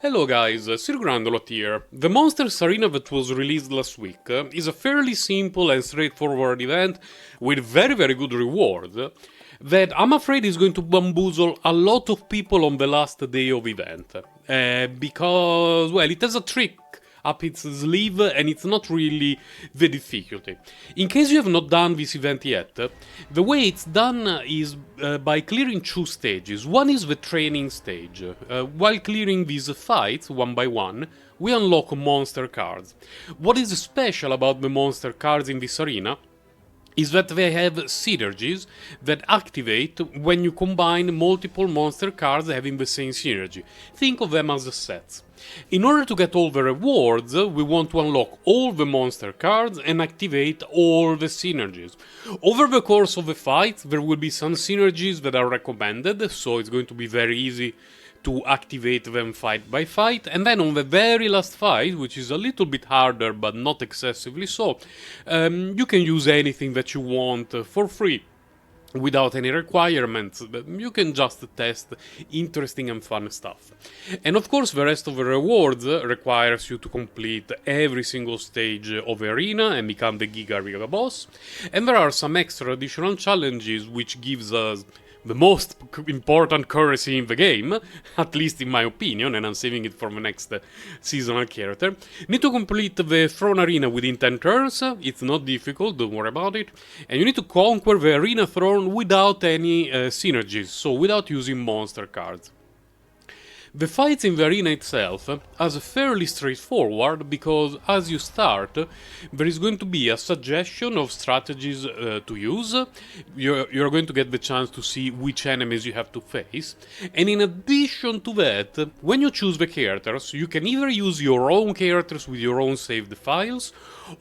Hello guys, Sir Grandolot here. The Monsters Arena that was released last week is a fairly simple and straightforward event with very good rewards that I'm afraid is going to bamboozle a lot of people on the last day of event. Because, well, it has a trick up its sleeve and it's not really the difficulty. In case you have not done this event yet, the way it's done is by clearing two stages. One is the training stage. While clearing these fights one by one, we unlock monster cards. What is special about the monster cards in this arena is that they have synergies that activate when you combine multiple monster cards having the same synergy. Think of them as sets. In order to get all the rewards, we want to unlock all the monster cards and activate all the synergies. Over the course of the fight, there will be some synergies that are recommended, so it's going to be very easy to activate them fight by fight, and then on the very last fight, which is a little bit harder but not excessively so, you can use anything that you want for free without any requirements. You can just test interesting and fun stuff. And of course the rest of the rewards requires you to complete every single stage of the arena and become the Giga boss, and there are some extra additional challenges which gives us the most important currency in the game, at least in my opinion, and I'm saving it for the next seasonal character. Need to complete the throne arena within 10 turns, it's not difficult, don't worry about it, and you need to conquer the arena throne without any synergies, so without using monster cards. The fights in the arena itself are fairly straightforward because as you start, there is going to be a suggestion of strategies to use. You're going to get the chance to see which enemies you have to face. And in addition to that, when you choose the characters, you can either use your own characters with your own saved files,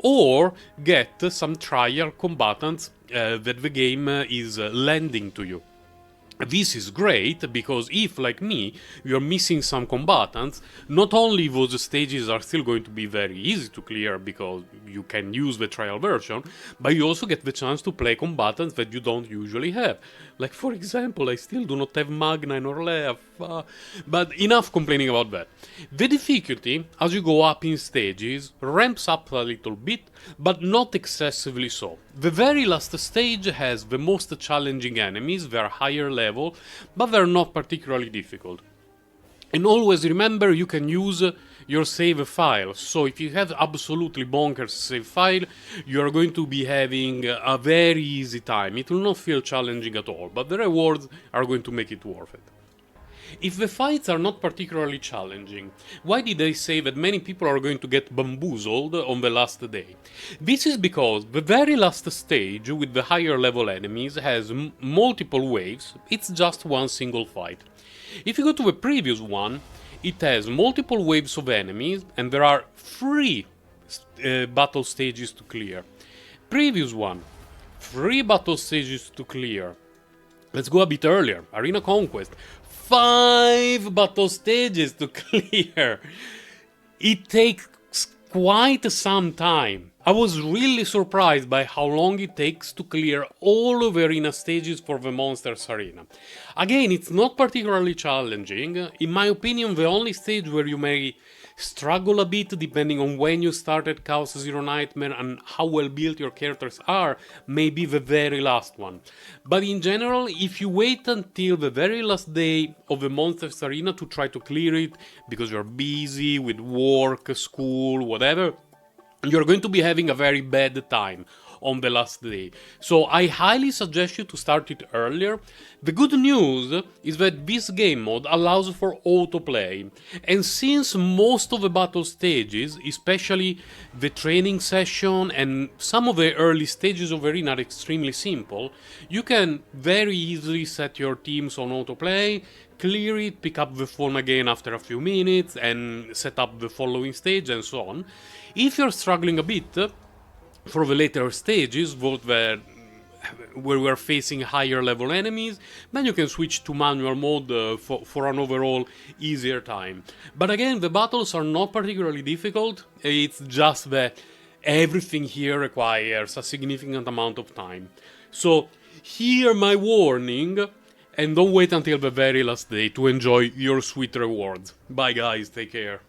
or get some trial combatants that the game is lending to you. This is great because if, like me, you're missing some combatants, not only those stages are still going to be very easy to clear because you can use the trial version, but you also get the chance to play combatants that you don't usually have. Like, for example, I still do not have Magna nor Leaf, but enough complaining about that. The difficulty, as you go up in stages, ramps up a little bit, but not excessively so. The very last stage has the most challenging enemies, they're higher level, but they're not particularly difficult. And always remember, you can use your save file, so if you have absolutely bonkers save file, you're going to be having a very easy time. It will not feel challenging at all, but the rewards are going to make it worth it. If the fights are not particularly challenging, why did I say that many people are going to get bamboozled on the last day? This is because the very last stage with the higher level enemies has multiple waves, it's just one single fight. If you go to the previous one, it has multiple waves of enemies and there are 3 battle stages to clear. Previous one, 3 battle stages to clear. Let's go a bit earlier, Arena Conquest. 5 battle stages to clear. It takes quite some time. I was really surprised by how long it takes to clear all of the arena stages for the Monsters Arena. Again, it's not particularly challenging. In my opinion, the only stage where you may struggle a bit depending on when you started Chaos Zero Nightmare and how well built your characters are may be the very last one. But in general, if you wait until the very last day of the Monsters Arena to try to clear it because you're busy with work, school, whatever, you're going to be having a very bad time on the last day. So I highly suggest you to start it earlier. The good news is that this game mode allows for autoplay, and since most of the battle stages, especially the training session and some of the early stages of arena are extremely simple, you can very easily set your teams on autoplay, clear it, pick up the phone again after a few minutes and set up the following stage and so on. If you're struggling a bit for the later stages, where we're facing higher level enemies, then you can switch to manual mode for an overall easier time. But again, the battles are not particularly difficult, it's just that everything here requires a significant amount of time. So, hear my warning. and don't wait until the very last day to enjoy your sweet reward. Bye guys, take care.